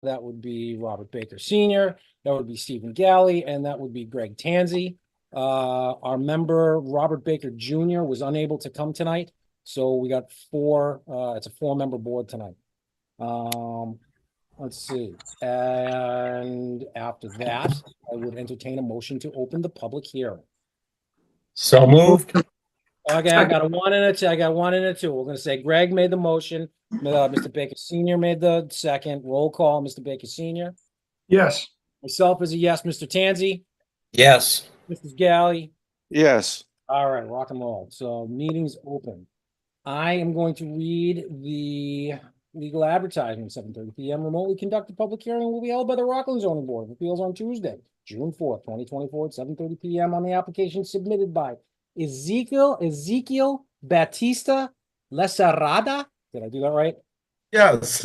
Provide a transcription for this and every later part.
that would be Robert Baker Sr., that would be Stephen Galley, and that would be Greg Tansey. Our member, Robert Baker Jr., was unable to come tonight, so we got four, it's a four-member board tonight. Let's see. And after that, I would entertain a motion to open the public hearing. So moved. Okay, I got a one and a two. I got one and a two. We're gonna say Greg made the motion. Mr. Baker Senior made the second. Roll call, Mr. Baker Senior. Yes. Myself is a yes. Mr. Tansey, Yes. Mrs. Galley. Yes. All right, rock and roll. So meeting's open. I am going to read the legal advertisement. 7:30 p.m. remotely conducted public hearing will be held by the Rockland Zoning Board of Appeals on Tuesday, June 4th, 2024 at 7:30 p.m. on the application submitted by Ezekiel Batista Lesarada. Did I do that right? Yes.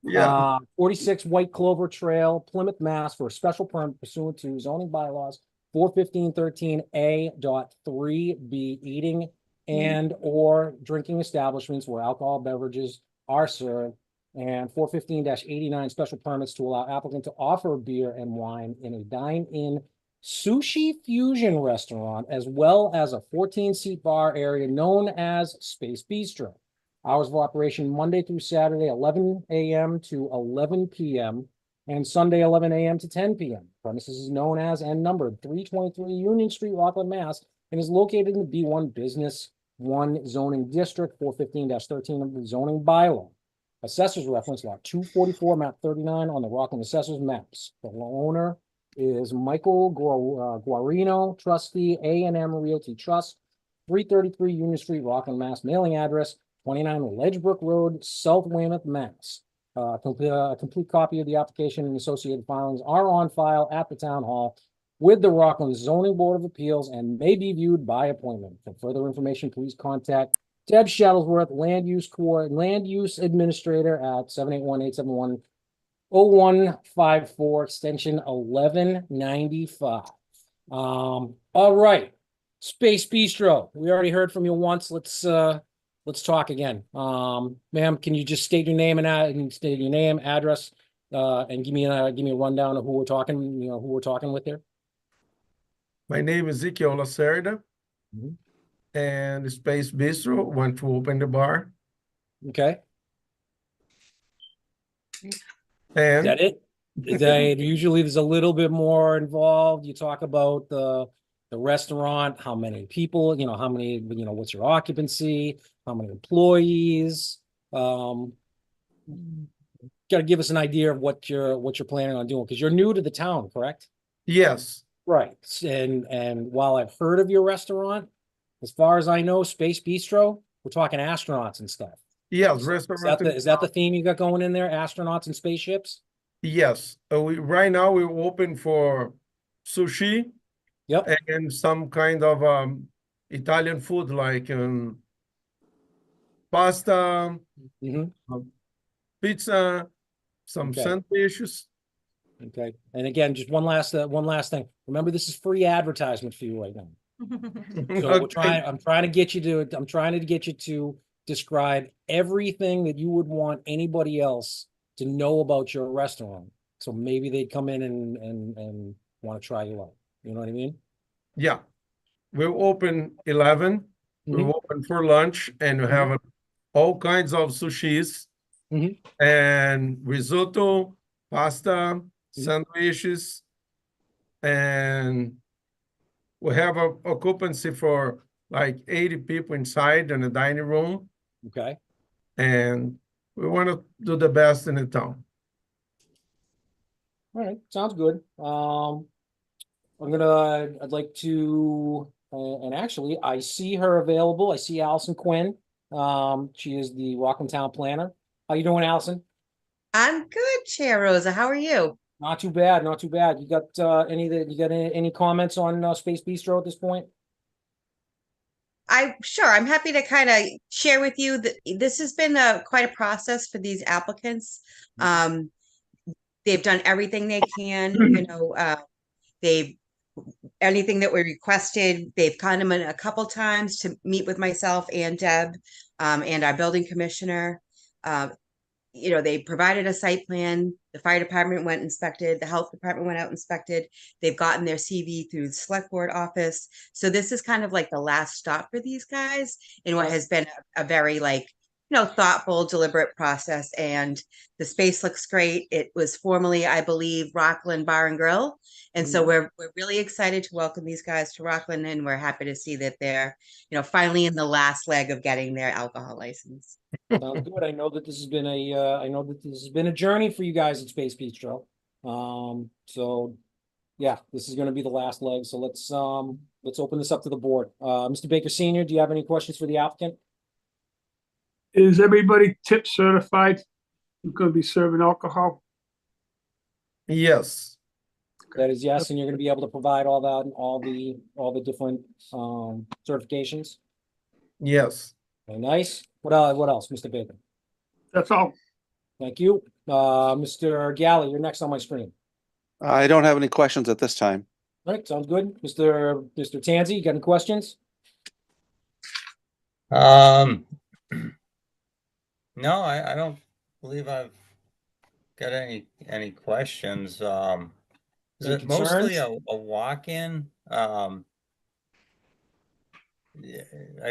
Yeah. 46 White Clover Trail, Plymouth, Mass. For a special permit pursuant to zoning bylaws 415.13a.3b, eating and or drinking establishments where alcohol beverages are served, and 415-89 special permits to allow applicant to offer beer and wine in a dine-in sushi fusion restaurant, as well as a 14-seat bar area known as Space Bistro. Hours of operation Monday through Saturday, 11 a.m. to 11 p.m. and Sunday, 11 a.m. to 10 p.m. Premises is known as and numbered 323 Union Street, Rockland, Mass. and is located in the B1 Business 1 zoning district, 415-13 of the zoning bylaw. Assessors reference lot 244, map 39 on the Rockland Assessors maps. The owner is Michael Guarino, trustee, A&M Realty Trust, 333 Union Street, Rockland, Mass. Mailing address 29 Ledgebrook Road, South Weymouth, Mass. A complete copy of the application and associated filings are on file at the town hall with the Rockland Zoning Board of Appeals and may be viewed by appointment. For further information, please contact Deb Shuttlesworth, Land Use Administrator at 781-871-0154, extension 1195. All right, Space Bistro. We already heard from you once. Let's talk again. Ma'am, can you just state your name and address, and give me a rundown of who we're talking, who we're talking with here? My name is Ezekiel Lacerda, and Space Bistro want to open the bar. Okay. And is that it? Usually there's a little bit more involved. You talk about the restaurant, how many people, how many, what's your occupancy, how many employees. Got to give us an idea of what you're planning on doing, because you're new to the town, correct? yes, Right. And while I've heard of your restaurant, as far as I know, Space Bistro, we're talking astronauts and stuff. yes, Is restaurant. that the theme you got going in there? Astronauts and spaceships? Yes. Right now we're open for sushi. Yep. And some kind of Italian food like pasta, pizza, some Okay. sandwiches. Okay. And again, just one last thing. Remember, this is free advertisement for you right now. So Okay. I'm trying to get you to describe everything that you would want anybody else to know about your restaurant. So maybe they'd come in and want to try you out. You know what I mean? Yeah. We're open 11. We're open for lunch, and we have all kinds of sushis and risotto, pasta, sandwiches, and we have a occupancy for like 80 people inside in the dining room. Okay. And we want to do the best in the town. All right. Sounds good. I'd like to, and actually I see her available. I see Allison Quinn. She is the Rockland Town Planner. How you doing, Allison? I'm good, Chair Rosa. How are you? Not too bad, not too bad. You got any comments on Space Bistro at this point? I'm happy to kind of share with you that this has been quite a process for these applicants. They've done everything they can, anything that we requested, they've come in a couple times to meet with myself and Deb, and our building commissioner. you know, they provided a site plan. The fire department went inspected. The health department went out inspected. They've gotten their CV through the select board office. So this is kind of like the last stop for these guys in what has been a very like, you know, thoughtful, deliberate process. And the space looks great. It was formerly, I believe, Rockland Bar and Grill. And so we're really excited to welcome these guys to Rockland, and we're happy to see that they're, you know, finally in the last leg of getting their alcohol license. Sounds good. I know that this has been I know that this has been a journey for you guys at Space Bistro. So yeah, this is gonna be the last leg. So let's open this up to the board. Mr. Baker Senior, do you have any questions for the applicant? Is everybody tip certified? Who's gonna be serving alcohol? Yes, That is yes, and you're gonna be able to provide all that and all the different certifications. yes. Very nice. What else, Mr. Baker? That's all. Thank you. Mr. Galley, you're next on my screen. I don't have any questions at this time. All right, sounds good. Mr. Tanzi, you got any questions? No, I don't believe I've got any questions. Is Any it mostly concerns? a walk-in? Are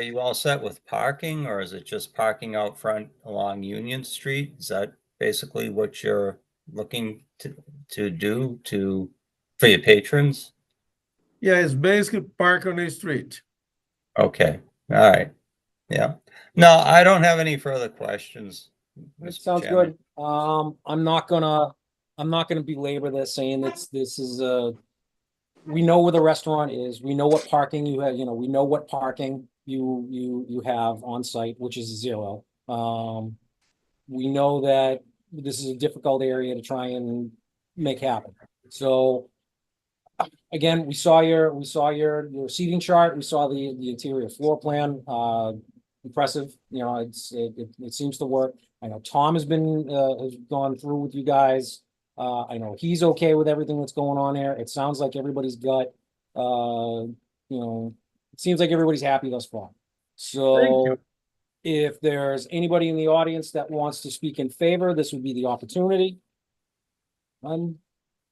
you all set with parking, or is it just parking out front along Union Street? Is that basically what you're looking to do for your patrons? Yeah, it's basically park on the street. Okay, all right. Yeah. No, I don't have any further questions. That Mr. sounds Chairman. good. I'm not gonna belabor this saying this is we know where the restaurant is. We know what parking you have, you know, we know what parking you have on site, which is 0. We know that this is a difficult area to try and make happen. So again, we saw your seating chart. We saw the interior floor plan. Impressive. You know, it seems to work. I know Tom has gone through with you guys. I know he's okay with everything that's going on there. It sounds like everybody's got, you know, it seems like everybody's happy thus far. So if there's anybody in the audience that wants to speak in favor, this would be the opportunity. 1,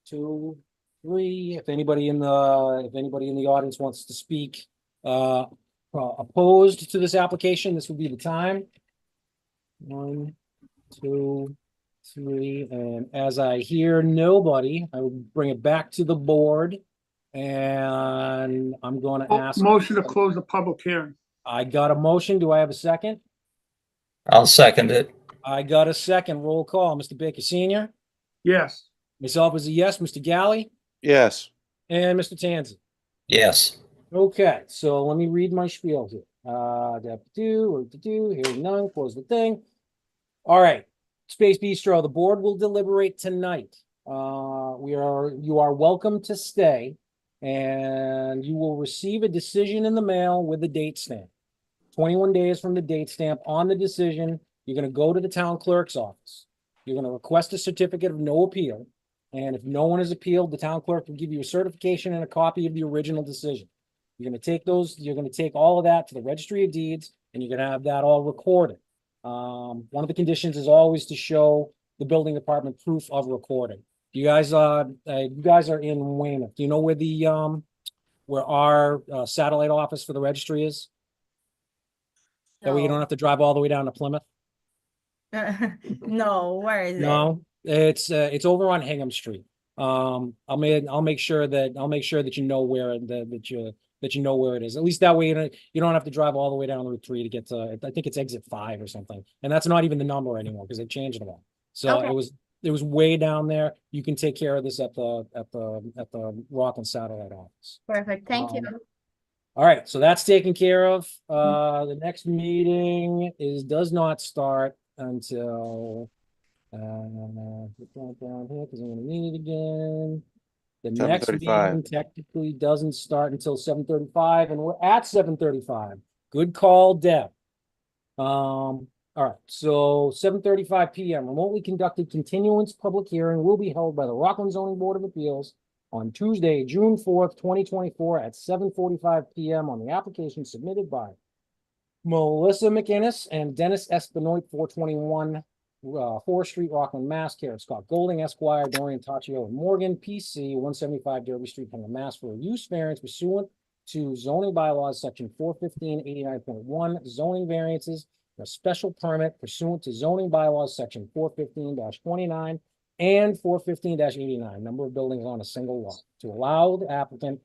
2, 3. If anybody in the audience wants to speak opposed to this application, this would be the time. 1, 2, 3, and as I hear nobody, I will bring it back to the board. And I'm going to ask. Motion to close the public hearing. I got a motion. Do I have a second? I'll second it. I got a second. Roll call. Mr. Baker Senior. Yes. Myself is a yes. Mr. Galley Yes. and Mr. Tanzi. Yes. Okay, so let me read my spiel here. Hearing none, close the thing. All right, Space Bistro, the board will deliberate tonight. You are welcome to stay, and you will receive a decision in the mail with a date stamp. 21 days from the date stamp on the decision, you're going to go to the town clerk's office. You're going to request a certificate of no appeal, and if no one has appealed, the town clerk will give you a certification and a copy of the original decision. You're going to take all of that to the registry of deeds, and you're going to have that all recorded. One of the conditions is always to show the building department proof of recording. You guys are in Weymouth. Do you know where our satellite office for the registry is? That way you don't have to drive all the way down to Plymouth. No, where is it? No, it's over on Hingham Street. I'll make sure that you know where that you know where it is. At least that way you don't have to drive all the way down Route 3 to get to, I think it's exit 5 or something. And that's not even the number anymore because they changed it all. So Okay. it was way down there. You can take care of this at the Rockland satellite office. Perfect. Thank you. All right, so that's taken care of. The next meeting does not start until put that down here because I'm gonna need it again. The next 7:35. meeting technically doesn't start until 7:35, and we're at 7:35. Good call, Deb. All right, so 7:35 p.m. remotely conducted continuance public hearing will be held by the Rockland Zoning Board of Appeals on Tuesday, June 4th, 2024 at 7:45 p.m. on the application submitted by Melissa McInnes and Dennis S. Benoit, 421 4th Street, Rockland, Mass. Care of Scott Golding, Esquire, Dorian Taccio, and Morgan, PC, 175 Derby Street, Hingham, Mass. For a use variance pursuant to zoning bylaws, section 415-89.1, zoning variances, a special permit pursuant to zoning bylaws, section 415-29 and 415-89, number of buildings on a single lot, to allow the applicant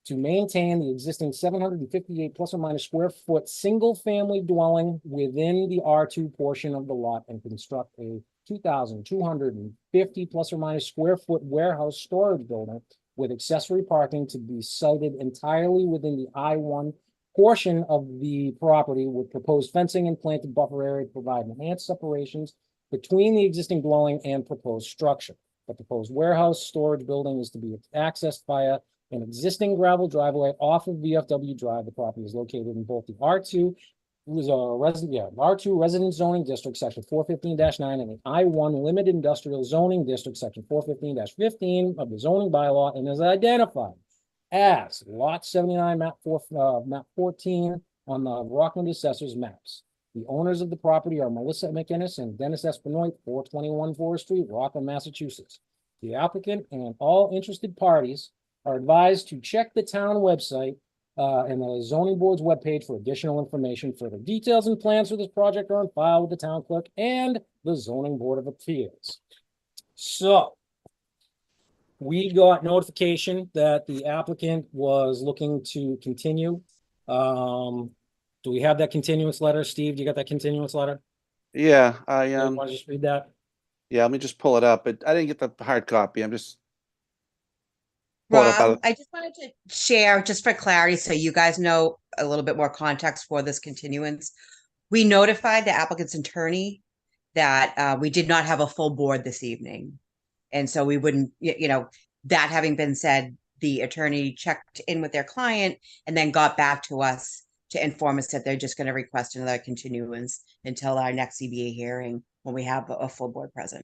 to maintain the existing 758 plus or minus square foot single-family dwelling within the R2 portion of the lot and construct a 2,250 plus or minus square foot warehouse storage building with accessory parking to be sited entirely within the I1 portion of the property with proposed fencing and planted buffer area to provide enhanced separations between the existing dwelling and proposed structure. The proposed warehouse storage building is to be accessed via an existing gravel driveway off of VFW Drive. The property is located in both the R2 R2 resident zoning district, section 415-9, and the I1 limited industrial zoning district, section 415-15 of the zoning bylaw, and is identified as lot 79, map 14 on the Rockland Assessor's maps. The owners of the property are Melissa McInnes and Dennis S. Benoit, 421 Forest Street, Rockland, Massachusetts. The applicant and all interested parties are advised to check the town website and the zoning board's webpage for additional information. Further details and plans for this project are on file with the town clerk and the zoning board of appeals. So we got notification that the applicant was looking to continue. Do we have that continuance letter? Steve, do you got that continuance letter? Yeah, Want to just read that? yeah, let me just pull it up, but I didn't get the hard copy. I'm just. pull it up out Rob, of- I just wanted to share, just for clarity, so you guys know a little bit more context for this continuance. We notified the applicant's attorney that we did not have a full board this evening. And so we wouldn't, that having been said, the attorney checked in with their client and then got back to us to inform us that they're just going to request another continuance until our next ZBA hearing when we have a full board present.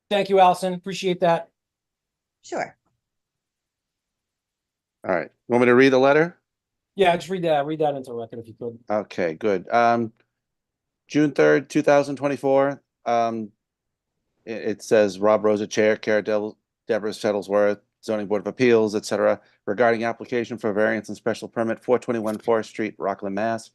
Thank you, Allison. Appreciate that. Sure. All right. Want me to read the letter? Yeah, just read that into the record if you could. Okay, good. June 3rd, 2024. It says Rob Rosa, Chair, Deborah Shuttlesworth, Zoning Board of Appeals, etc., regarding application for variance and special permit 421 Forest Street, Rockland, Mass.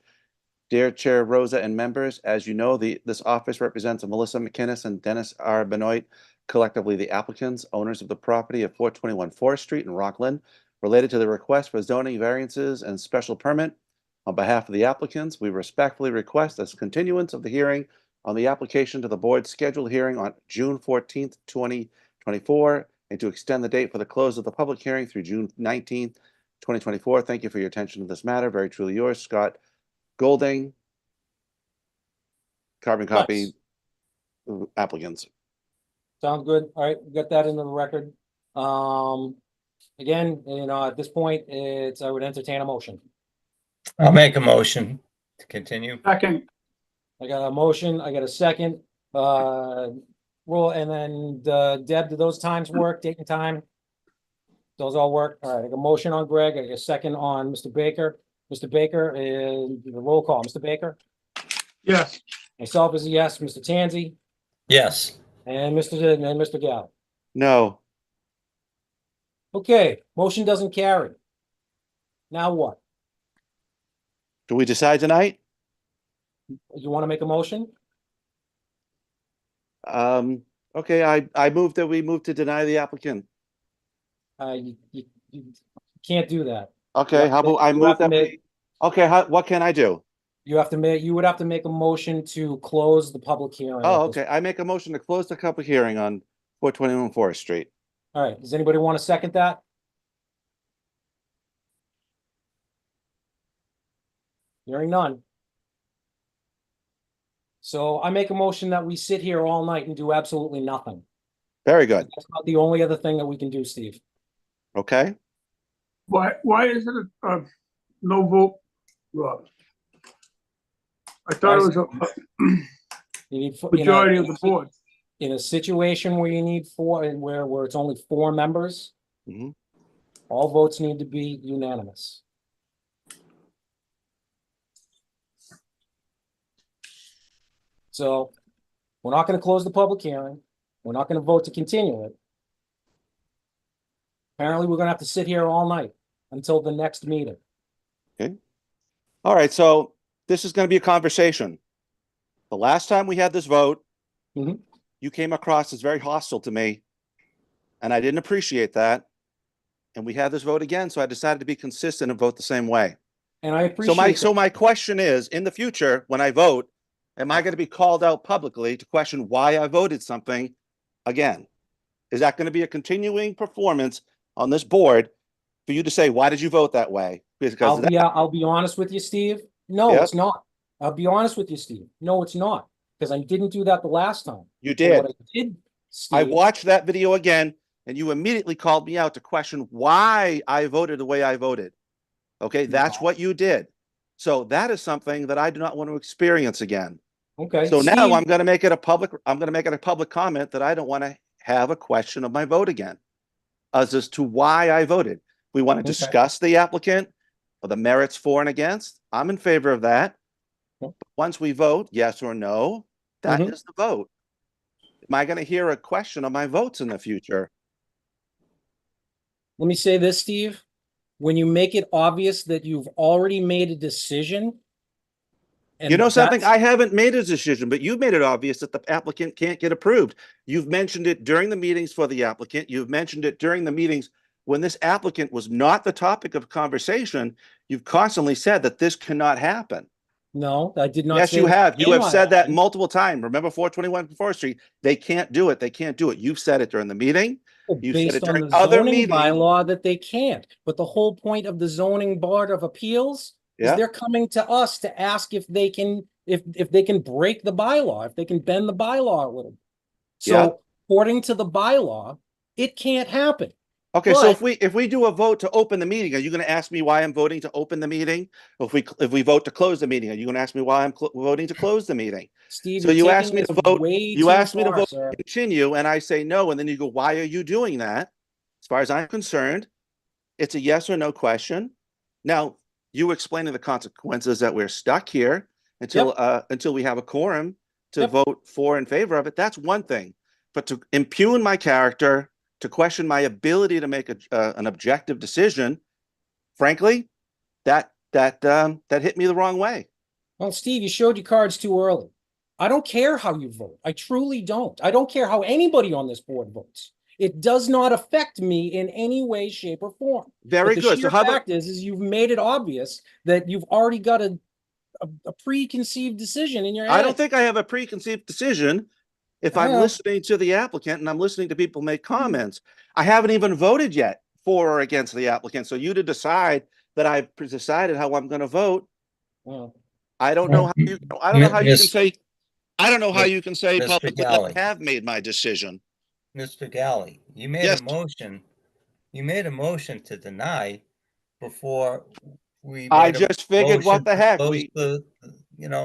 Dear Chair Rosa and members, as you know, this office represents Melissa McInnes and Dennis R. Benoit, collectively the applicants, owners of the property of 421 Forest Street in Rockland, related to the request for zoning variances and special permit. On behalf of the applicants, we respectfully request a continuance of the hearing on the application to the board's scheduled hearing on June 14th, 2024, and to extend the date for the close of the public hearing through June 19th, 2024. Thank you for your attention to this matter. Very truly yours, Scott Golding. Carbon copy applicants. Sounds good. All right, we got that into the record. Again, at this point, I would entertain a motion. I'll make a motion to continue. Second, I got a motion, I got a second, roll, and then, Deb, do those times work, date and time? Those all work? All right, I got a motion on Greg, I got a second on Mr. Baker. Mr. Baker, and the roll call, Mr. Baker? yes, Myself is a yes, Mr. Tanzi, Yes. and Mr. Gal. No. Okay, motion doesn't carry. Now what? Do we decide tonight? You want to make a motion? Okay, I move that we move to deny the applicant. You can't do that. Okay, how about I You move have to that make- we, okay, what can I do? You would have to make a motion to close the public hearing. Oh, at this- okay, I make a motion to close the public hearing on 421 Forest Street. All right, does anybody want to second that? Hearing none. So I make a motion that we sit here all night and do absolutely nothing. Very good, That's not the only other thing that we can do, Steve. okay? why is it a no vote, Rob? I thought it was a You need, majority of the board. in a situation where you need four, and where it's only 4 members, Mhm. all votes need to be unanimous. So we're not going to close the public hearing. We're not going to vote to continue it. Apparently, we're going to have to sit here all night until the next meeting. All right, so this is going to be a conversation. The last time we had this vote, Mhm. you came across as very hostile to me, and I didn't appreciate that. And we had this vote again, so I decided to be consistent and vote the same way. And I appreciate So my question is, in the future, when I vote, am I going to be called out publicly to question why I voted something again? Is that going to be a continuing performance on this board for you to say, why did you vote that way? Because I'll be honest with you, Steve. No, Yep. it's not. I'll be honest with you, Steve. No, it's not. Because I didn't do that the last time. you But did. what I did, I Steve, watched that video again, and you immediately called me out to question why I voted the way I voted. Okay, that's what you did. So that is something that I do not want to experience again. okay, So now Steve, I'm going to make it a public comment that I don't want to have a question of my vote again, as to why I voted. We want to Okay. discuss the applicant or the merits for and against. I'm in favor of that. Yep. But once we vote, yes or no, that Mhm. is the vote. Am I going to hear a question of my votes in the future? let me say this, Steve. When you make it obvious that you've already made a decision, and You know something? that's- I haven't made a decision, but you've made it obvious that the applicant can't get approved. You've mentioned it during the meetings for the applicant. You've mentioned it during the meetings when this applicant was not the topic of conversation. You've constantly said that this cannot happen. No, I did not Yes, say you that have. You have cannot said that happen. multiple times. Remember 421 4th Street? They can't do it. They can't do it. You've said it during the meeting. You've said Based it on during the other zoning meetings. bylaw that they can't. But the whole point of the zoning board of appeals is Yeah. they're coming to us to ask if they can, if they can break the bylaw, if they can bend the bylaw a little. Yeah. So according to the bylaw, it can't happen. Okay, so But- if we do a vote to open the meeting, are you going to ask me why I'm voting to open the meeting? Or if we vote to close the meeting, are you going to ask me why I'm voting to close the meeting? Steve, So you're you taking asked me this to vote. way You too asked me to far, vote sir. to continue, and I say no, and then you go, "Why are you doing that?" As far as I'm concerned, it's a yes or no question. Now you explaining the consequences that we're stuck here until we have a quorum to Yep. vote for in favor of it. That's one thing, but to impugn my character, to question my ability to make an objective decision, frankly, that hit me the wrong way. Well, Steve, you showed your cards too early. I don't care how you vote. I truly don't. I don't care how anybody on this board votes. It does not affect me in any way, shape, or form. Very But the good. So sheer how about fact is you've made it obvious that you've already got a preconceived decision in your head. I don't think I have a preconceived decision if I'm Yeah. listening to the applicant and I'm listening to people make comments. I haven't even voted yet for or against the applicant. So you to decide that I've decided how I'm going to vote. Well, I don't know how you. I don't know how you can Miss- say. I don't know how Miss- you can say Mr. publicly that Galley. I have made my decision. Mr. Galley, you made Yes. a motion, to deny before we I made a just figured, what motion the to heck? close the,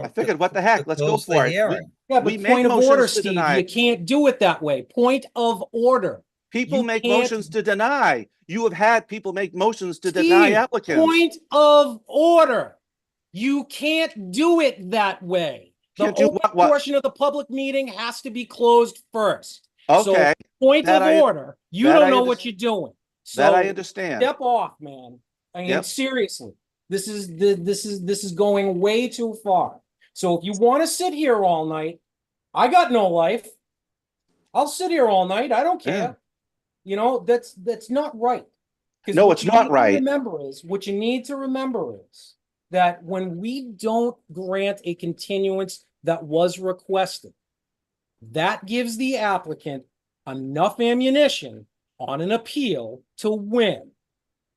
I figured, what the heck? to Let's go close the for it. hearing. yeah, We but make point of motions order, to Steve, deny. you can't do it that way. Point of order. People You make can't- motions to deny. You have had people make motions to deny Steve, applicants. point of order. You can't do it that way. The Can't do open what? portion of the public meeting has to be closed first. Okay, So, point that of I- order. You that don't I know under- what you're doing. that I So, understand. step off, man. I mean, Yep. seriously, this is going way too far. So if you want to sit here all night, I got no life. I'll sit here all night. I don't care. Yeah. You know, that's not right. 'Cause No, what it's you not need to right. what you need to remember is that when we don't grant a continuance that was requested, that gives the applicant enough ammunition on an appeal to win.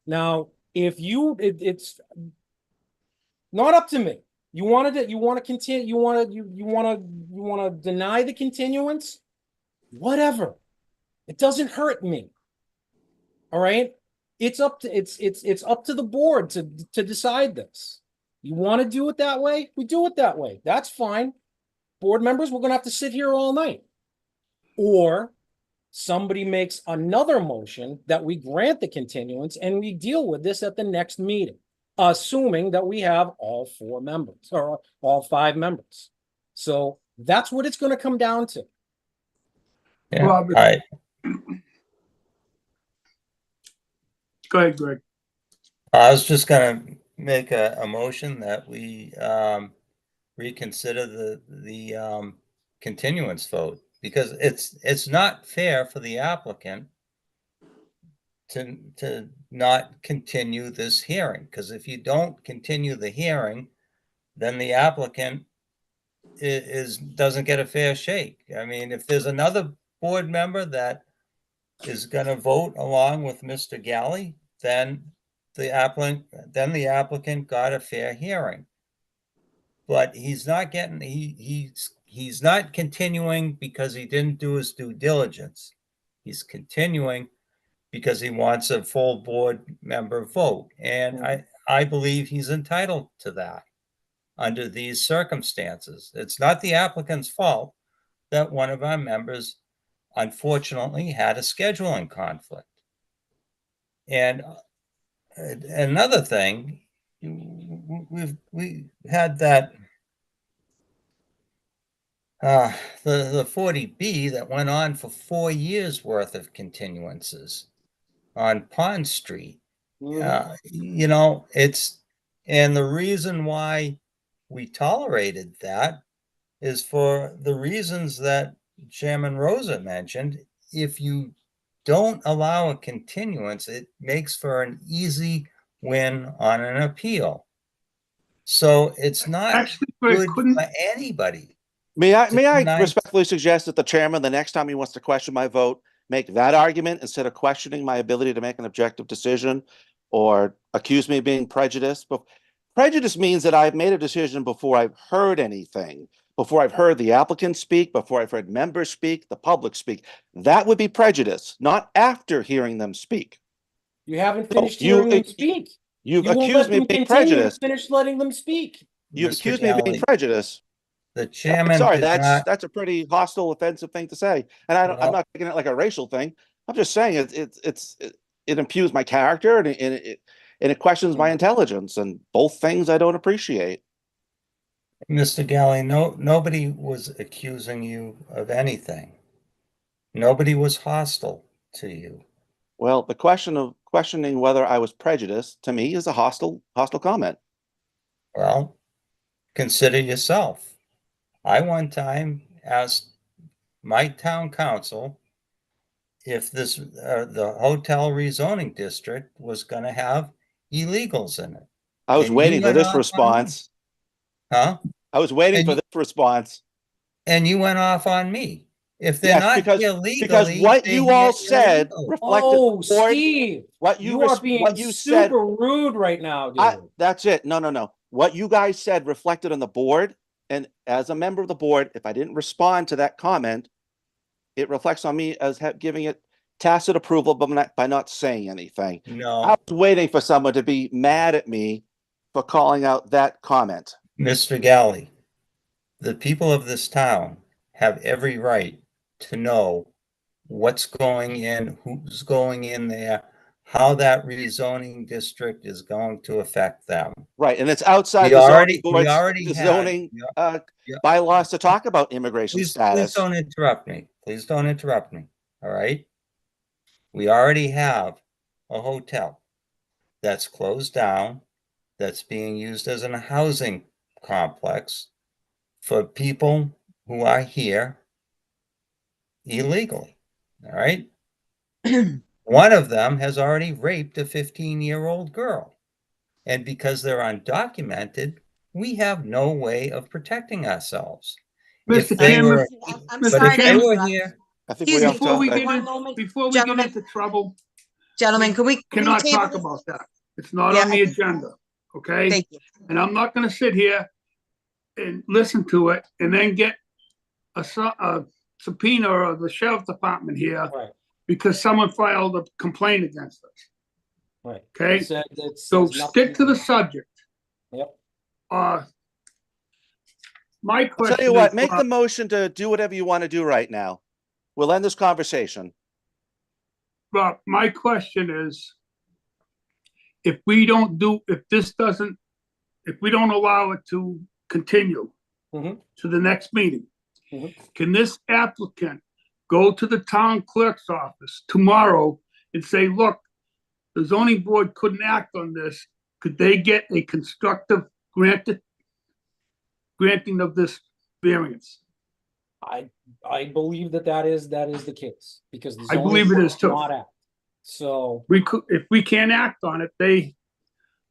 Now, if it's not up to me. You want to continue, you want to deny the continuance? Whatever. It doesn't hurt me. All right? It's up to the board to decide this. You want to do it that way? We do it that way. That's fine. Board members, we're going to have to sit here all night. Or somebody makes another motion that we grant the continuance and we deal with this at the next meeting, assuming that we have all 4 members or all 5 members. So That's what it's gonna come down to. Yeah, Robert. I, Go ahead, Greg. I was just gonna make a motion that we reconsider the continuance vote, because it's not fair for the applicant to not continue this hearing, because if you don't continue the hearing, then the applicant doesn't get a fair shake. I mean, if there's another board member that is gonna vote along with Mr. Galley, then the applicant got a fair hearing. But he's not getting, he's not continuing because he didn't do his due diligence. He's continuing because he wants a full board member vote. And I believe he's entitled to that under these circumstances. It's not the applicant's fault that one of our members unfortunately had a scheduling conflict. And another thing, we had that the 40B that went on for 4 years worth of continuances on Pond Street. You know, and the reason why we tolerated that is for the reasons that Chairman Rosa mentioned. If you don't allow a continuance, it makes for an easy win on an appeal. So it's not Actually, Greg, good couldn't, for anybody. May I Tonight- respectfully suggest that the chairman, the next time he wants to question my vote, make that argument instead of questioning my ability to make an objective decision or accuse me of being prejudiced? But prejudice means that I've made a decision before I've heard anything, before I've heard the applicant speak, before I've heard members speak, the public speak. That would be prejudice, not after hearing them speak. You haven't No, finished hearing them speak. You've You won't accused let me them of being continue to prejudiced. finish letting them speak. You've Mr. accused me of being Galley, prejudiced. the chairman Sorry, did not, that's a pretty hostile, offensive thing to say, and I'm Well- not taking it like a racial thing. I'm just saying it impugns my character and it questions my intelligence, and both things I don't appreciate. Mr. Galley, nobody was accusing you of anything. Nobody was hostile to you. Well, the question of questioning whether I was prejudiced to me is a hostile comment. Well, consider yourself. I one time asked my town council if the hotel rezoning district was gonna have illegals in it. I was And you waiting for went this off on me. response. Huh? I was waiting And for you- this response. And you went off on me. If they're Yes, not because here legally, because what they're you here all said illegal. reflected Oh, the board. Steve, What you are being what you said. super rude right now, dude. That's it. No. What you guys said reflected on the board. And as a member of the board, if I didn't respond to that comment, it reflects on me as giving it tacit approval, but by not saying anything. I No, was waiting for someone to be mad at me for calling out that comment. Mr. Galley, the people of this town have every right to know what's going in, who's going in there, how that rezoning district is going to affect them. Right, and it's outside We the already- zoning we board's already the had- zoning yeah. bylaws to talk about immigration Please status. don't interrupt me. Please don't interrupt me. All right? We already have a hotel that's closed down, that's being used as a housing complex for people who are here illegally. All right? One of them has already raped a 15-year-old girl. And because they're undocumented, we have no way of protecting ourselves. If Mr. they Chairman, were, I'm But but sorry if to they were interrupt. here, I think Excuse we me. have before we to, get One in, moment, before we gentlemen. get into trouble, Gentlemen, can we cannot table talk this? about that. It's not Yeah, on the agenda, okay? Thank you. And I'm not gonna sit here and listen to it and then get a subpoena or the sheriff department here Right, because someone filed a complaint against us, right. okay? It said it So says nothing- stick to the subject. Yep. My I'll question tell you is, what, make the motion to do whatever you want to do right now. We'll end this conversation. Rob, my question is, if we don't allow it to continue Mhm. to the next meeting, Mhm. Can this applicant go to the town clerk's office tomorrow and say, look, the zoning board couldn't act on this. Could they get a constructive granting of this variance? I believe that is the case, because the I zoning believe it board is too. did not act. So, We could, if we can't act on it, they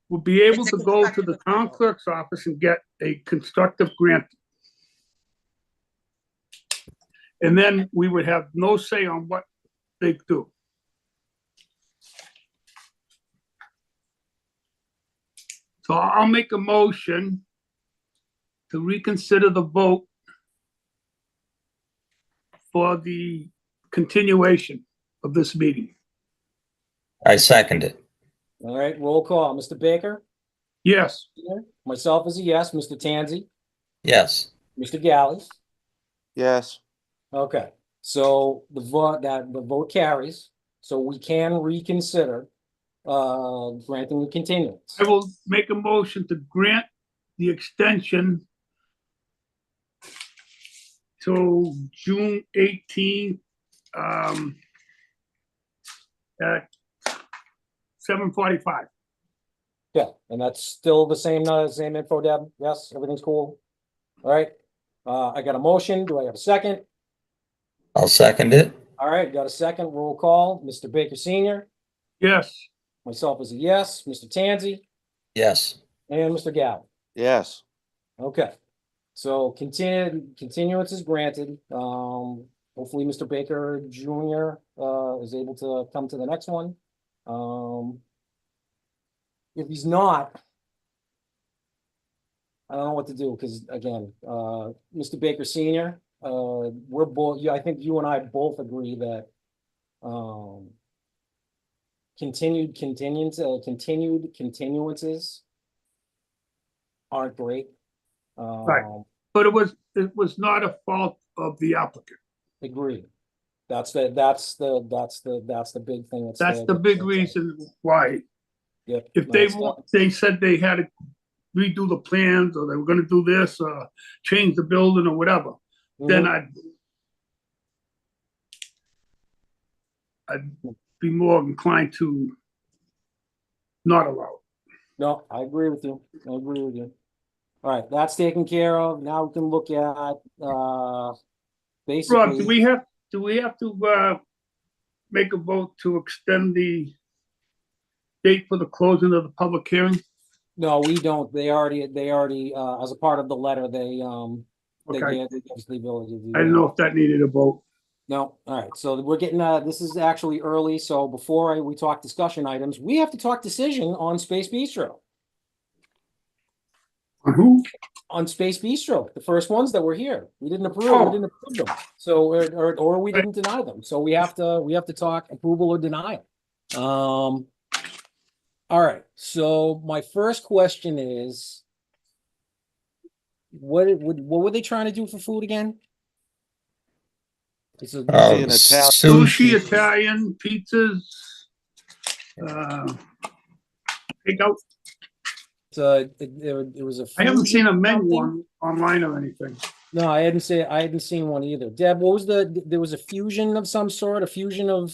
will be able It's a to go to the constructive town approval. clerk's office and get a constructive grant. And then we would have no say on what they do. So I'll make a motion to reconsider the vote for the continuation of this meeting. I second it. all right, roll call. Mr. Baker? Yes, Myself is a yes. Mr. Tanzi? Yes. Mr. Gallis? Yes. Okay, so the vote carries, so we can reconsider granting the continuance. I will make a motion to grant the extension till June 18th, at 7:45. Yeah, and that's still the same info, Deb? Yes, everything's cool? All right, I got a motion. Do I have a second? I'll second it. All right, got a second. Roll call. Mr. Baker Senior, Yes, myself is a yes. Mr. Tanzi, Yes. and Mr. Galvin. Yes. Okay, so continuance is granted. Hopefully Mr. Baker Jr. Is able to come to the next one. If he's not, I don't know what to do, because again, Mr. Baker Senior, we're both, I think you and I both agree that continued continuances aren't great. Right. but it was not a fault of the applicant. Agreed. That's the big thing. That's the big reason why. Yep. If they said they had to redo the plans, or they were gonna do this, change the building or whatever, then Mhm. I'd be more inclined to not allow it. No, I agree with you. I agree with you. All right, that's taken care of. Now we can look at basically. Rob, do we have to make a vote to extend the date for the closing of the public hearing? No, we don't. They already, as a part of the letter, they Okay, gave us the ability to do I didn't that. know if that needed a vote. No, all right, so we're getting, this is actually early, so before we talk discussion items, we have to talk decision on Space Bistro. Who? On Space Bistro, the first ones that were here, we didn't approve them, so, or we didn't deny them, so we have to talk approval or denial. All right, so my first question is, what were they trying to do for food again? It's a, Sushi and Italian. Sushi, Italian, pizzas, takeout. it was a. I haven't seen a fusion menu something? online or anything. No, I hadn't seen one either. Deb, what was there was a fusion of some sort, a fusion of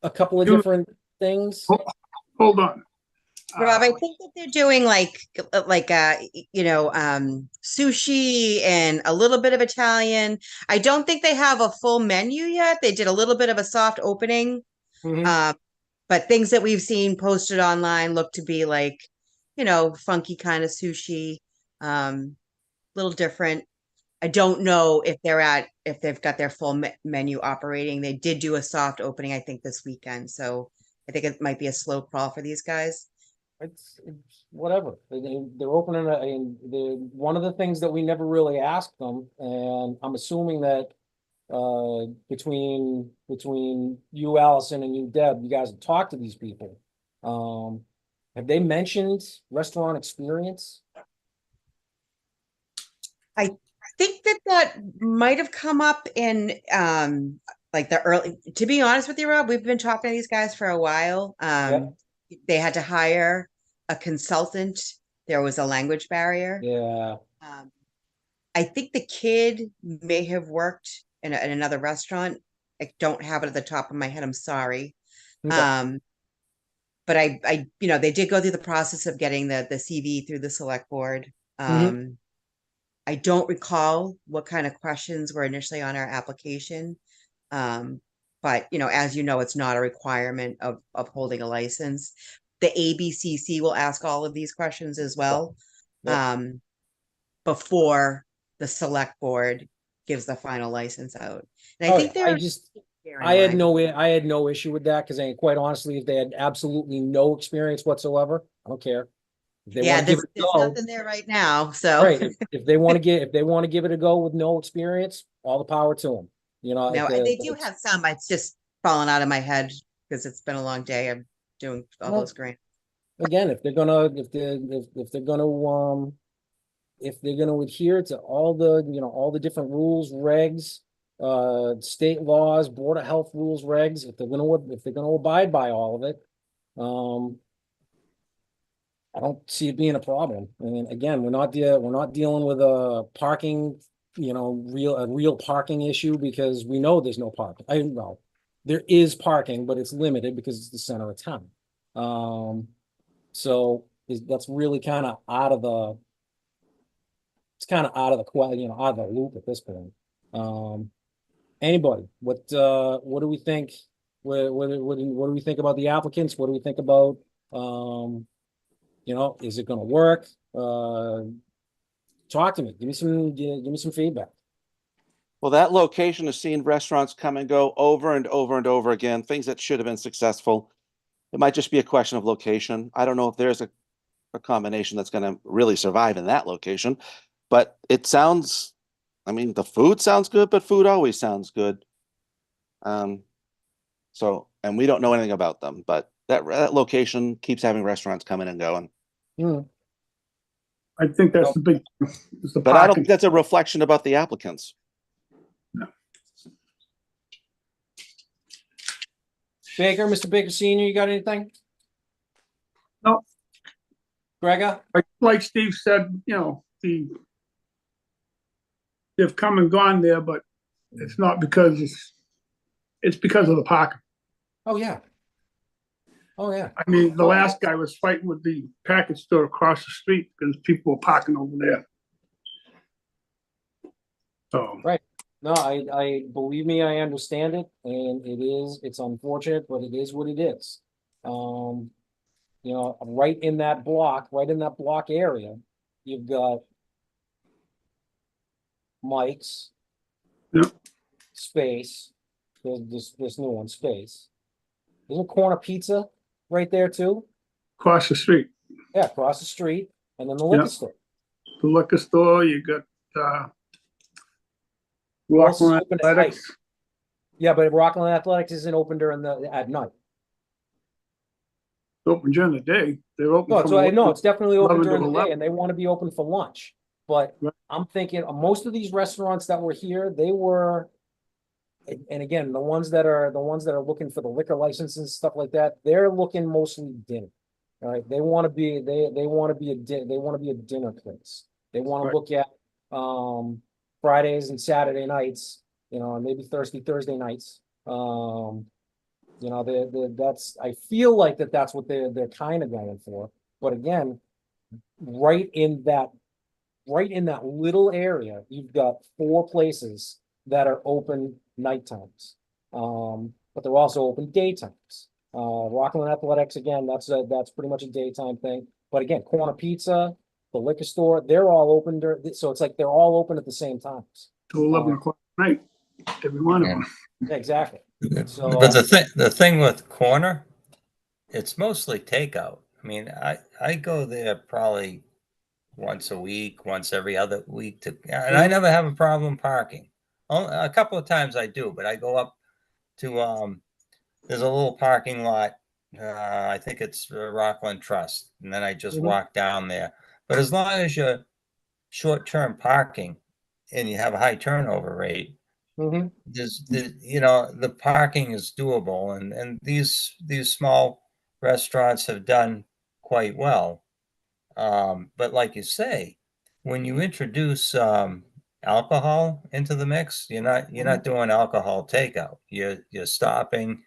a couple of different things? Hold on. Rob, I think that they're doing like sushi and a little bit of Italian. I don't think they have a full menu yet. They did a little bit of a soft opening. Mhm. But things that we've seen posted online look to be like, funky kind of sushi, little different. I don't know if they've got their full menu operating. They did do a soft opening, I think, this weekend. So I think it might be a slow crawl for these guys. It's whatever. They're opening one of the things that we never really asked them, and I'm assuming that between you, Allison, and you, Deb, you guys have talked to these people. Have they mentioned restaurant experience? I think that might have come up in like the early, to be honest with you, Rob, we've been talking to these guys for a while. They had to hire a consultant. There was a language barrier. Yeah. I think the kid may have worked in another restaurant. I don't have it at the top of my head. I'm sorry. Okay. But you know, they did go through the process of getting the CV through the select board. I don't recall what kind of questions were initially on our application. But you know, as you know, it's not a requirement of holding a license. The ABCC will ask all of these questions as well. Yep. Before the select board gives the final license out. And I Oh, think yeah, they're I had no issue with that, because quite honestly, if they had absolutely no experience whatsoever, I don't care. If they want to give it a there's go, nothing there right now. So right, if they want to give it a go with no experience, all the power to them. You know, no, they do have some. It's just fallen out of my head because it's been a long day. I'm doing all those grants. again, if they're gonna adhere to all the different rules, regs, state laws, Board of Health rules, regs, if they're gonna abide by all of it, I don't see it being a problem. I mean, again, we're not dealing with a parking, a real parking issue, because we know there's no parking. I know there is parking, but it's limited because it's the center of town. So that's really kind of out of the out of the loop at this point. Anybody, what do we think? What do we think about the applicants? What do we think about, is it gonna work? Talk to me. Give me some feedback. Well, that location has seen restaurants come and go over and over and over again, things that should have been successful. It might just be a question of location. I don't know if there's a combination that's going to really survive in that location, but it sounds, I mean, the food sounds good, but food always sounds good. And we don't know anything about them, but that location keeps having restaurants coming and going. I think that's the big, is the But I don't parking. think that's a reflection about the applicants. No. Baker, Mr. Baker Senior, you got anything? No. Gregor? Like Steve said, they've come and gone there, but it's not because it's because of the parking. Oh, yeah. Oh, yeah. I mean, the last guy was fighting with the package store across the street because people were parking over there. So. Right. No, I believe me, I understand it, and it's unfortunate, but it is what it is. Right in that block area, you've got Mike's. Yep. Space. There's this new one, Space. There's a Corner Pizza right there too. Across the street. Yeah, across the street, and then the liquor store. The liquor store, you got Rockland Athletics. Yeah, but Rockland Athletics isn't open at night. Open during the day. They're open. It's definitely open 11 to during the day, 11. and they want to be open for lunch. But Right. I'm thinking most of these restaurants that were here, they were, and again, the ones that are looking for the liquor licenses and stuff like that, they're looking mostly dinner. All right, they want to be a dinner place. They want to look at Fridays and Saturday nights, and maybe Thursday nights. I feel like that's what they're kind of going for. But again, right in that little area, you've got 4 places that are open night times. But they're also open daytimes. Rockland Athletics, again, that's pretty much a daytime thing. But again, Corner Pizza, the liquor store, they're all open so it's like they're all open at the same times. To 11 o'clock at night, every one of them. Exactly. So, But the thing with Corner, it's mostly takeout. I mean, I go there probably once a week, once every other week and I never have a problem parking. A couple of times I do, but I go up to there's a little parking lot. I think it's Rockland Trust, and then I just walk down there. But as long as you're short-term parking and you have a high turnover rate, the parking is doable, and these small restaurants have done quite well. But like you say, when you introduce alcohol into the mix. You're not doing alcohol takeout. You're stopping,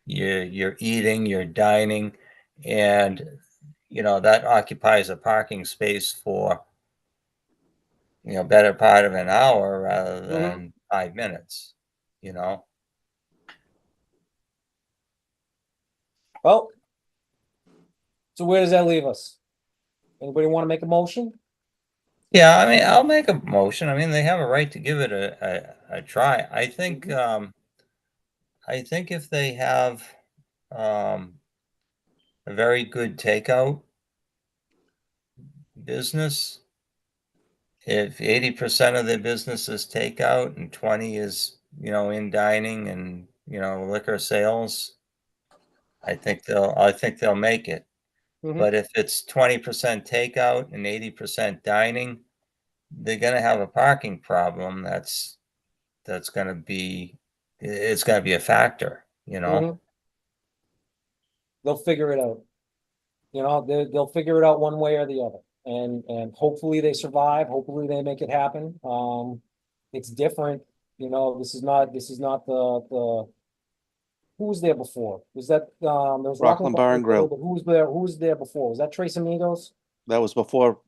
you're eating, you're dining, and that occupies a parking space for better part of an hour rather than 5 minutes, you know? Well, so where does that leave us? Anybody want to make a motion? Yeah, I mean, I'll make a motion. I mean, they have a right to give it a try. I think if they have a very good takeout business, if 80% of their business is takeout and 20 is, in dining and, liquor sales, I think they'll make it. Mhm. But if it's 20% takeout and 80% dining, they're gonna have a parking problem. It's gonna be a factor, Mhm. They'll figure it out. They'll figure it out one way or the other. And hopefully they survive. Hopefully they make it happen. It's different. This is not the who was there before? Was that there was Rockland Bar and Grill. but who was there before? Was that Trace Amigos? That was before.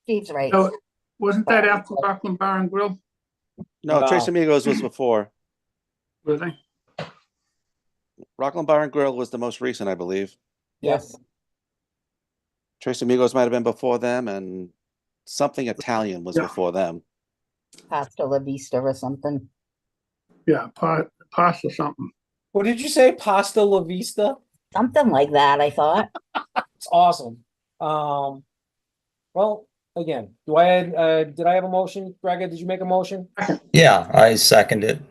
Steve's right. So, wasn't that after Rockland Bar and Grill? No, No. Trace Amigos was before. Were they? Rockland Bar and Grill was the most recent, I believe. Yes. Trace Amigos might have been before them, and something Italian was Yeah. before them. Pasta La Vista or something. Yeah, pasta something. What did you say? Pasta La Vista? Something like that, I thought. It's awesome. Well, again, did I have a motion? Gregor, did you make a motion? Yeah, I second it.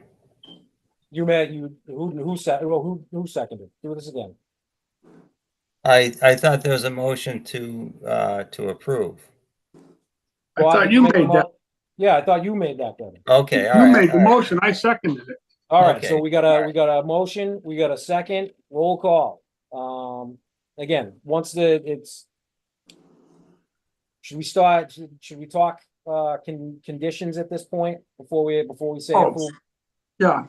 Who seconded? Do this again. I thought there was a motion to approve. I Bob, thought did you make a made that. Yeah, I thought you made that, Gregor. Okay, all You right. made the motion, I seconded it. All right, so Okay, we got all a right. we got a motion, we got a second, roll call. Again, should we talk conditions at this point before we say Oh. approve? Yeah,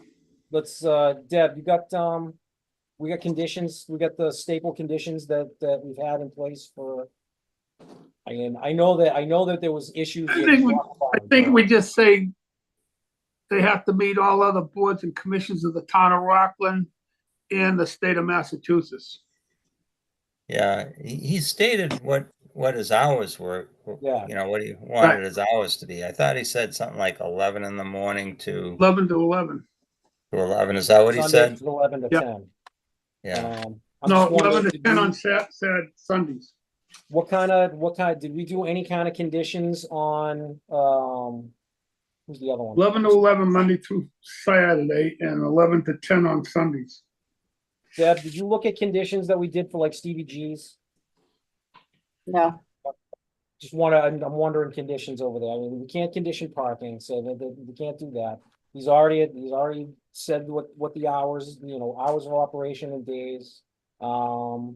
Let's Deb, we got conditions, we got the staple conditions that we've had in place for. I know that there was issues. I think we just say they have to meet all other boards and commissions of the town of Rockland and the state of Massachusetts. Yeah, he stated what his hours were. Yeah. What he wanted his hours to be. I thought he said something like 11 in the morning to 11 to 11. 11. Is that what he Sundays said? from 11 to Yeah. 10. Yeah. I'm No, just wondering, 11 to did 10 we- on Sundays. What kind, did we do any kind of conditions on, who's the other one? 11 to 11 Monday through Saturday and 11 to 10 on Sundays. Deb, did you look at conditions that we did for like Stevie G's? No, I'm wondering conditions over there. I mean, we can't condition parking, so we can't do that. He's already said what the hours, hours of operation and days. No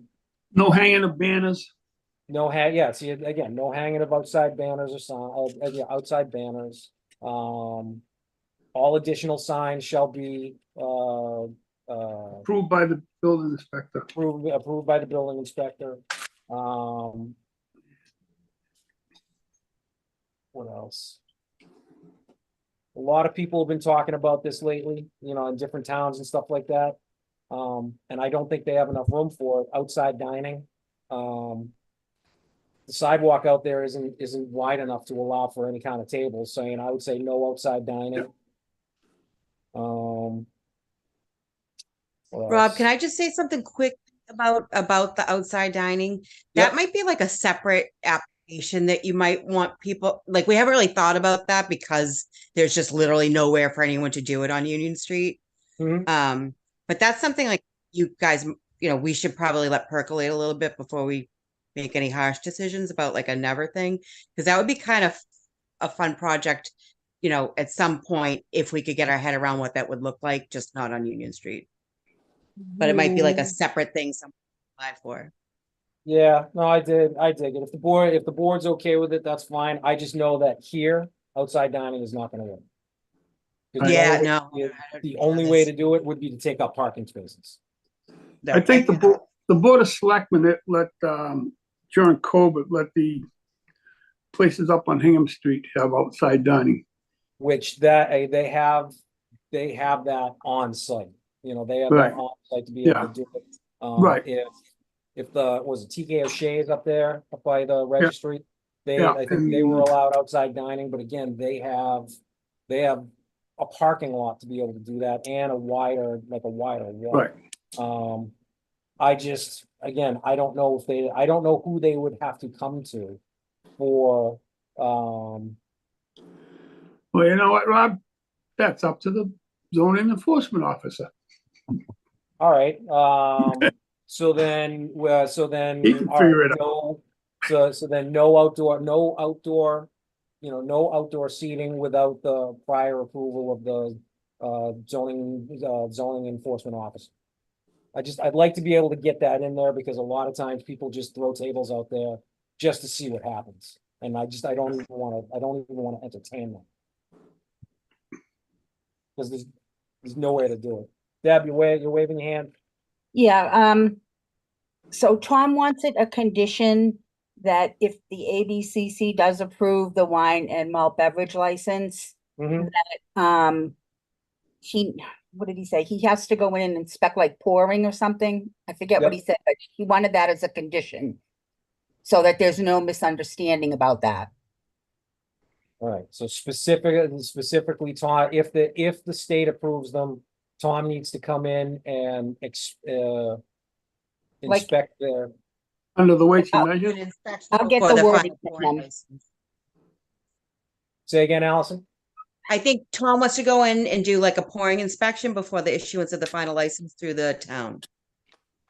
hanging of banners. No see, again, no hanging of outside banners or sign, outside banners. All additional signs shall be, Approved by the building inspector. approved by the building inspector. What else? A lot of people have been talking about this lately, in different towns and stuff like that. And I don't think they have enough room for it, outside dining. The sidewalk out there isn't wide enough to allow for any kind of tables, so, I would say no outside dining. Rob, can I just say something quick about the outside dining? Yep. That might be like a separate application that you might want people, like, we haven't really thought about that because there's just literally nowhere for anyone to do it on Union Street. Mhm. But that's something like you guys, we should probably let percolate a little bit before we make any harsh decisions about like a never thing, because that would be kind of a fun project, at some point, if we could get our head around what that would look like, just not on Union Street. But it might be like a separate thing someone can apply for. Yeah, no, I did it. If the board's okay with it, that's fine. I just know that here, outside dining is not gonna work. 'Cause the Yeah, only way- no. The only way to do it would be to take up parking spaces. I think the Board of Selectmen that during COVID, let the places up on Hingham Street have outside dining. Which they have that on site, they have that Right. on site to be able Yeah. to do it. Right. If was it TK O'Shea's up there up by the registry, Yeah, I think they were allowed outside dining, but again, they have a parking lot to be able to do that and a wider wall. Right. I just, again, I don't know who they would have to come to for, Well, you know what, Rob? That's up to the zoning enforcement officer. all right, so then, He can figure it out. So then no outdoor, no outdoor seating without the prior approval of the zoning enforcement officer. I'd like to be able to get that in there because a lot of times people just throw tables out there just to see what happens. And I don't even wanna entertain them. Because there's no way to do it. Deb, you're waving your hand. Yeah, so Tom wants it a condition that if the ABCC does approve the wine and malt beverage license, Mhm. what did he say? He has to go in and inspect like pouring or something. I forget what Yep. he said, but he wanted that as a condition. So that there's no misunderstanding about that. All right, so specifically, Tom, if the state approves them, Tom needs to come in and inspect their, Under the weights and Oh. measures, I'll get For the wording final from pouring them. license. say again, Allison? I think Tom wants to go in and do like a pouring inspection before the issuance of the final license through the town.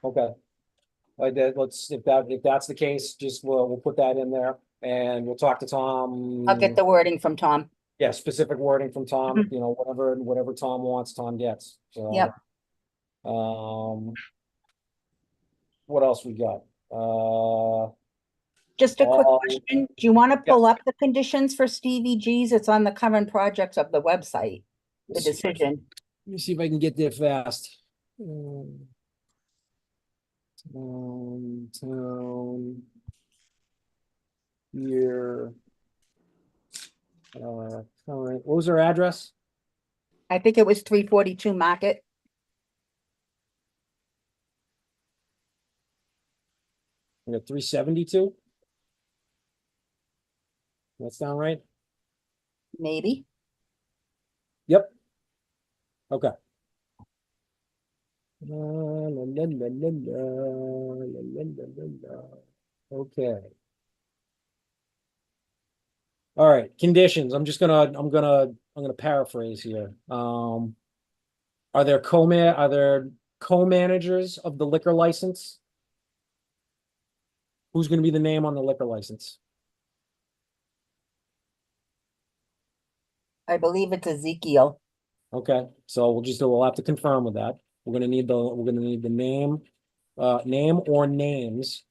Okay. Like that, if that's the case, just we'll put that in there and we'll talk to Tom. I'll get the wording from Tom. Yeah, specific wording from Tom, Mhm. whatever Tom wants, Tom gets, so. Yep. What else we got? Just a quick Oh, question. Do you want to yeah. pull up the conditions for Stevie G's? It's on the current projects of the website, the Let's see. decision. Let me see if I can get there fast. Town. Here. All right, what was her address? I think it was 342 Market. We got 372. That sound right? Maybe. Yep. Okay. Okay. All right, conditions. I'm gonna paraphrase here. Are there co-managers of the liquor license? Who's gonna be the name on the liquor license? I believe it's Ezekiel. Okay, so we'll have to confirm with that. We're gonna need the name or names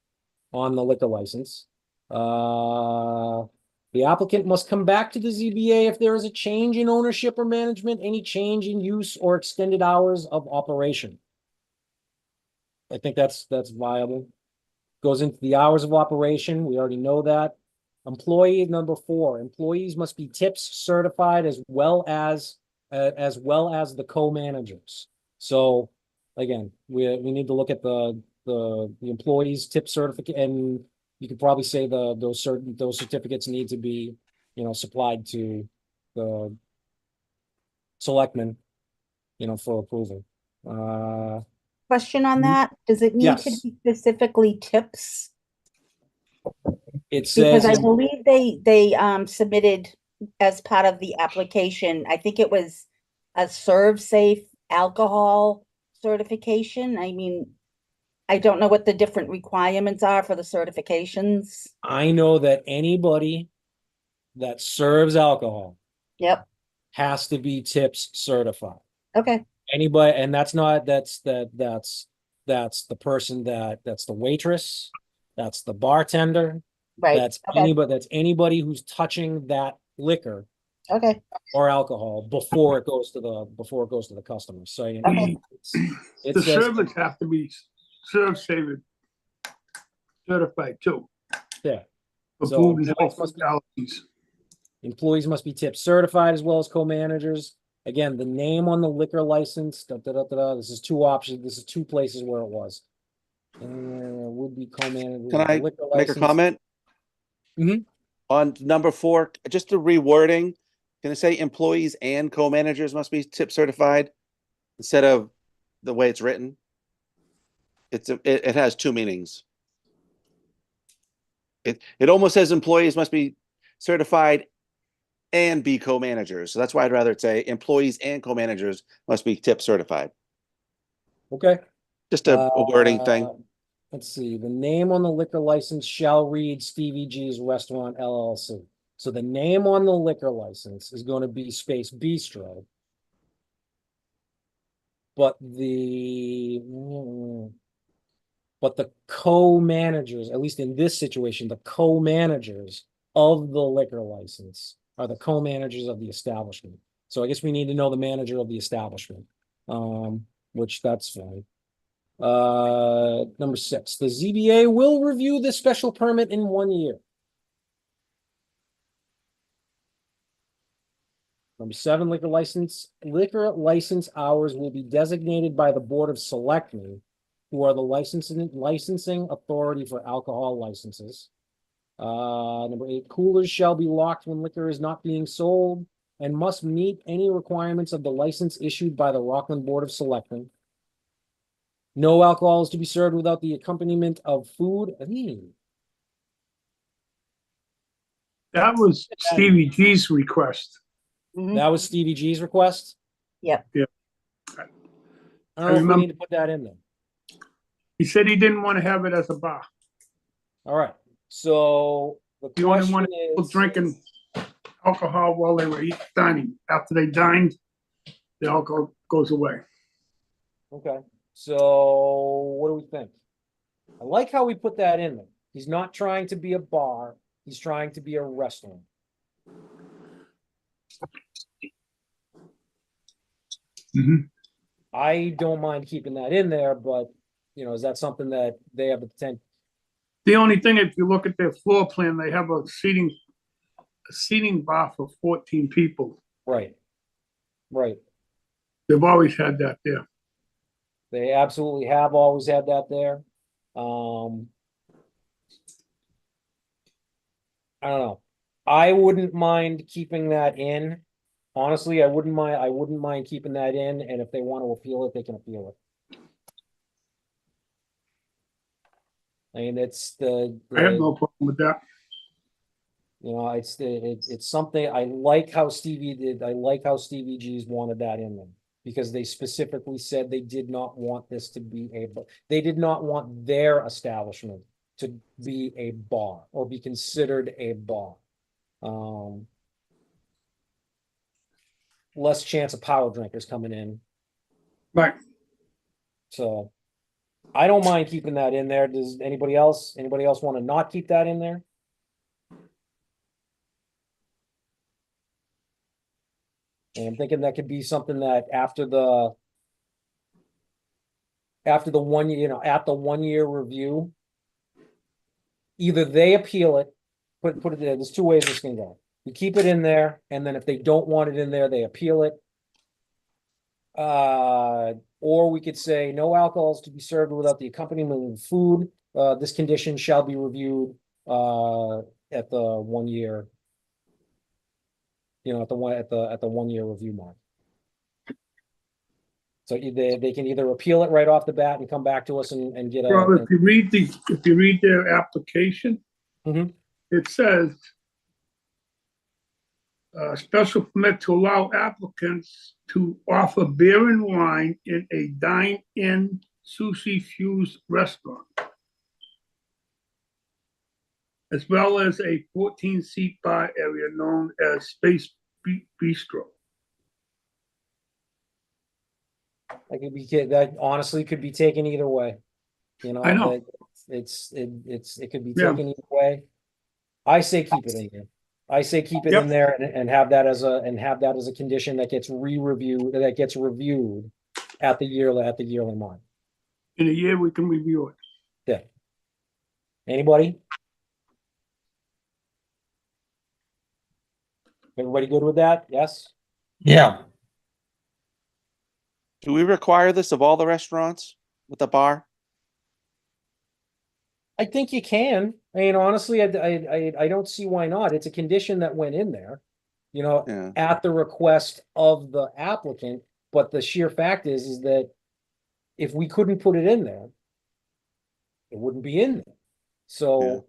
on the liquor license. The applicant must come back to the ZBA if there is a change in ownership or management, any change in use or extended hours of operation. I think that's viable. Goes into the hours of operation. We already know that. Employee number 4, employees must be tips certified as well as the co-managers. So again, we need to look at the employees tip certificate, and you could probably say those certificates need to be, supplied to the selectmen, for approval. Question on that? Does it need to Yes. be specifically tips? It Because says, I believe they submitted as part of the application, I think it was a serve safe alcohol certification. I mean, I don't know what the different requirements are for the certifications. I know that anybody that serves alcohol Yep, has to be tips certified. okay, Anybody, and that's the person that's the waitress, That's the bartender. Right, That's okay, anybody who's touching that liquor okay, or alcohol before it goes to the customer. So Okay. it The says, servers have to be serve saver certified too, yeah, for So food and employees health must be- allergies. employees must be tip certified as well as co-managers. Again, the name on the liquor license, this is two options. This is two places where it was. Would be co-manager. Can I liquor make a license. comment? Mhm. On number 4, just the rewording, can it say employees and co-managers must be tip certified instead of the way it's written? It has two meanings. It almost says employees must be certified and be co-managers. So that's why I'd rather say employees and co-managers must be tip certified. Okay. Just a wording thing. Let's see, the name on the liquor license shall read Stevie G's Restaurant LLC. So the name on the liquor license is going to be Space Bistro. But the co-managers, at least in this situation, the co-managers of the liquor license are the co-managers of the establishment. So I guess we need to know the manager of the establishment, which that's fine. Number 6, the ZBA will review the special permit in 1 year. Number 7, liquor license hours will be designated by the Board of Selectmen, who are the licensing authority for alcohol licenses. Number 8, coolers shall be locked when liquor is not being sold and must meet any requirements of the license issued by the Rockland Board of Selectmen. No alcohol is to be served without the accompaniment of food. That was Stevie G's request. mhm, That was Stevie G's request. Yep. Yeah. I I don't know if we remember- need to put that in there. He said he didn't want to have it as a bar. All right, so the He only question wanted people is drinking alcohol while they were dining. After they dined, the alcohol goes away. Okay, so what do we think? I like how we put that in there. He's not trying to be a bar, he's trying to be a restaurant. Mhm. I don't mind keeping that in there, but is that something that they have the potential? The only thing, if you look at their floor plan, they have a seating bar for 14 people. Right. Right. They've always had that there. They absolutely have always had that there. I don't know. I wouldn't mind keeping that in. Honestly, I wouldn't mind keeping that in, and if they want to appeal it, they can appeal it. I mean, it's I have no problem with that. it's something, I like how Stevie G's wanted that in there. Because they specifically said they did not want this to be they did not want their establishment to be a bar or be considered a bar. Less chance of power drinkers coming in. Right. So I don't mind keeping that in there. Does anybody else want to not keep that in there? And I'm thinking that could be something that after the 1 year, at the 1 year review, either they appeal it, put it there. There's two ways this can go. You keep it in there, and then if they don't want it in there, they appeal it. Or we could say no alcohol is to be served without the accompaniment of food. This condition shall be reviewed at the 1 year. At the 1 year review mark. So they can either appeal it right off the bat and come back to us and get Well, if you read their application, Mhm. it says special permit to allow applicants to offer beer and wine in a dine-in sushi-fused restaurant, as well as a 14-seat bar area known as Space Bistro. That honestly could be taken either way. You know, I know. that it could be Yeah. taken either way. I say keep it in there. I say keep it Yep. in there and have that as a condition that gets reviewed at the yearly mark. In a year, we can review it. Yeah. Anybody? Everybody good with that? Yes? Yeah, Do we require this of all the restaurants with a bar? I think you can. I mean, honestly, I don't see why not. It's a condition that went in there, you know, Yeah. at the request of the applicant. But the sheer fact is that if we couldn't put it in there, it wouldn't be in there. So,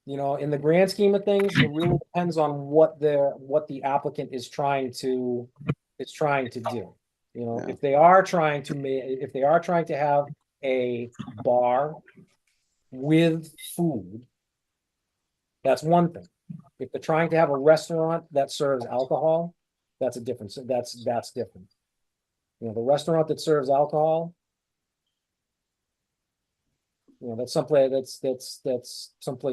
you know, in the grand scheme of things, it really depends on what the applicant is trying to do. You know, Yeah. if they are trying to have a bar with food, that's one thing. If they're trying to have a restaurant that serves alcohol, that's a difference. That's different. You know, the restaurant that serves alcohol, you know, that's someplace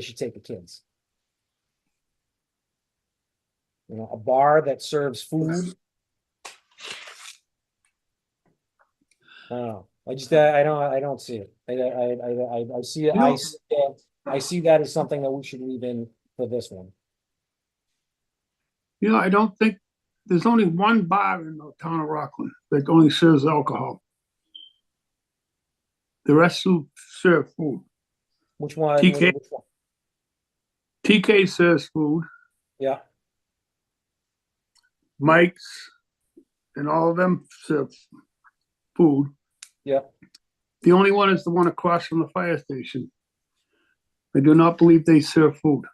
you take the kids. You know, a bar that serves food. I don't know. I don't see it. I see it. I see that as something that we should leave in for this one. You know, I don't think, there's only one bar in the town of Rockland that only serves alcohol. The rest will serve food. Which one? TK. Which one? TK serves food, Yeah. Mike's, and all of them serve food. Yeah. The only one is the one across from the fire station. I do not believe they serve food.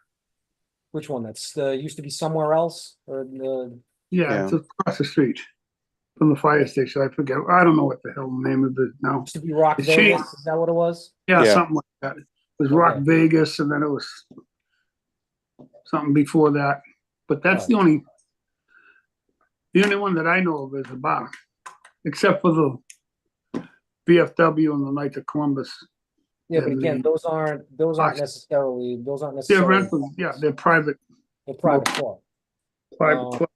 Which one? That's used to be somewhere else, or the Yeah, it's across the street from the fire station. I forget. I don't know what the hell the name of it now. used to be Rock It's Vegas? changed. Is that what it was? Yeah, Yeah. something like that. It was Rock Okay. Vegas, and then it was something before that. But that's the only one that I know of is a bar, except for the VFW and the Knights of Columbus. Yeah, but And again, the- those aren't necessarily They're rental. Yeah, they're private they're private club. club.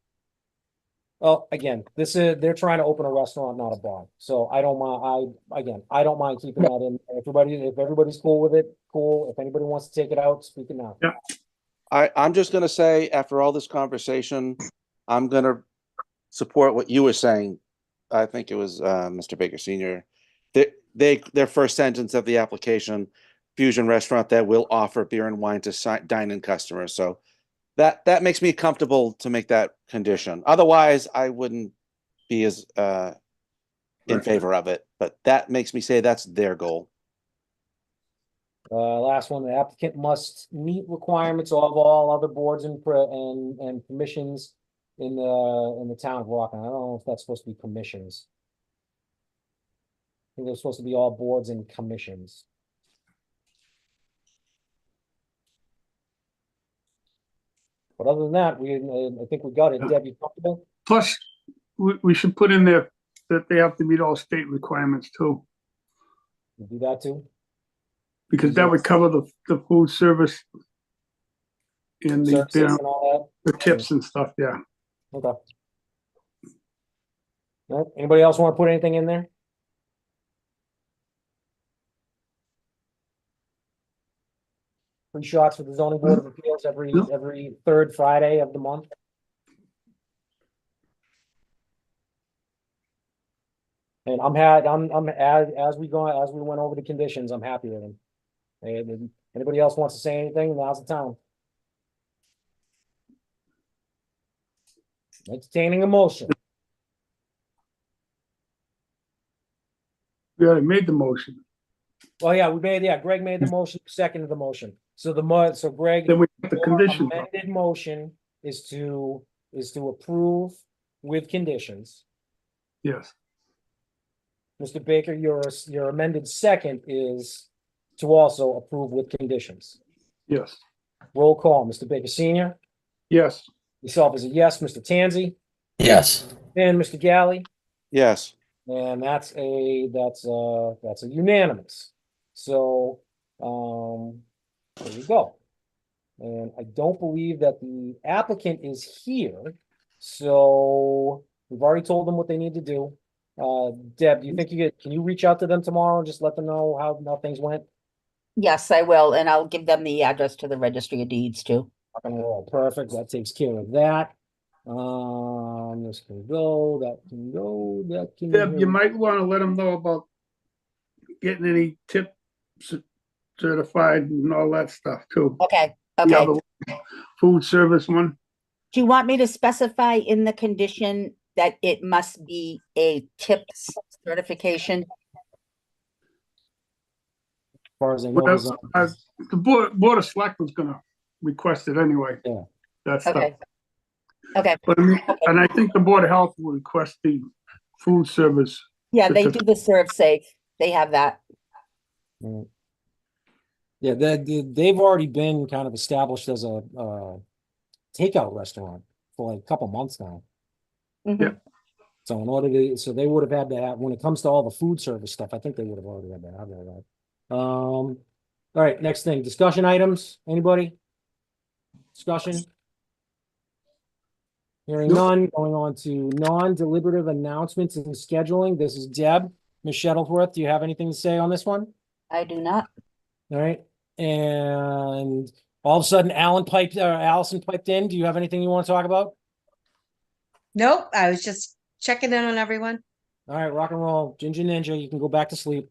Well, again, they're trying to open a restaurant, not a bar. So I don't mind keeping that in. If everybody's cool with it, cool. If anybody wants to take it out, speak it now. Yeah. I'm just gonna say, after all this conversation, I'm gonna support what you were saying. I think it was Mr. Baker Senior. Their first sentence of the application, fusion restaurant that will offer beer and wine to dine-in customers. So that makes me comfortable to make that condition. Otherwise, I wouldn't be as in favor of it. But that makes me say that's their goal. Last one, the applicant must meet requirements of all other boards and commissions in the town of Rockland. I don't know if that's supposed to be commissions. I think they're supposed to be all boards and commissions. But other than that, I think we got it. Deb, you comfortable? Plus, we should put in there that they have to meet all state requirements too, You do that too? because that would cover the food service and Services and all the tips and stuff. Yeah. that? Okay. All right, anybody else want to put anything in there? Free shots for the zoning board of appeals every third Friday of the month. And as we went over the conditions, I'm happy with them. And anybody else wants to say anything, now's the time. Entertaining a motion. We already made the motion. Well, yeah, Greg made the motion, seconded the motion. So Greg, Then we put the your conditions. amended motion is to approve with conditions. Yes. Mr. Baker, your amended second is to also approve with conditions. Yes. Roll call, Mr. Baker Senior, Yes. yourself is a yes, Mr. Tanzi, yes. and Mr. Galley, Yes. and that's a unanimous. So, there you go. And I don't believe that the applicant is here, so we've already told them what they need to do. Deb, do you think can you reach out to them tomorrow and just let them know how things went? Yes, I will, and I'll give them the address to the registry of deeds too. Rock and roll, perfect, that takes care of that. This can go, that can go, that can Deb, you go. might wanna let them know about getting any tip certified and all that stuff too. Okay, The okay. other food service one. Do you want me to specify in the condition that it must be a TIPS certification? As far as I know, Well, there's The board of selectmen's gonna request it anyway. Yeah. That stuff. Okay. Okay, But I mean, and I think the board of health will request the food service. yeah, they do the serve safe. They have that. Right. Yeah, they've already been kind of established as a takeout restaurant for like a couple months now. Mhm. Yeah. So in order to, so they would have had to have, when it comes to all the food service stuff, I think they would have already had to have all that. All right, next thing, discussion items, anybody? Discussion? Hearing Nope. none, going on to non-deliberative announcements and scheduling. This is Deb. Ms. Shuttleworth, do you have anything to say on this one? I do not. All right, and all of a sudden Allison piped in. Do you have anything you want to talk about? Nope, I was just checking in on everyone. All right, rock and roll, Ginger Ninja, you can go back to sleep.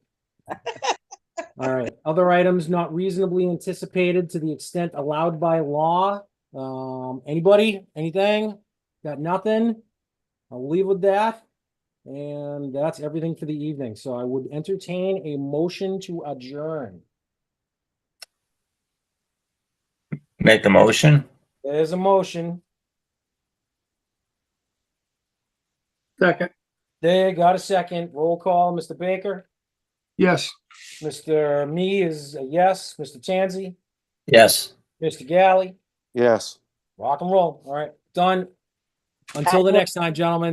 All right, other items not reasonably anticipated to the extent allowed by law. Anybody, anything? Got nothing? I'll leave with that. And that's everything for the evening. So I would entertain a motion to adjourn. Make the motion? There's a motion. Second, There, got a second. Roll call, Mr. Baker. yes. Mr. Me is a yes. Mr. Tansey, Yes. Mr. Galley, Yes. rock and roll. All right, done. Until the next time, gentlemen.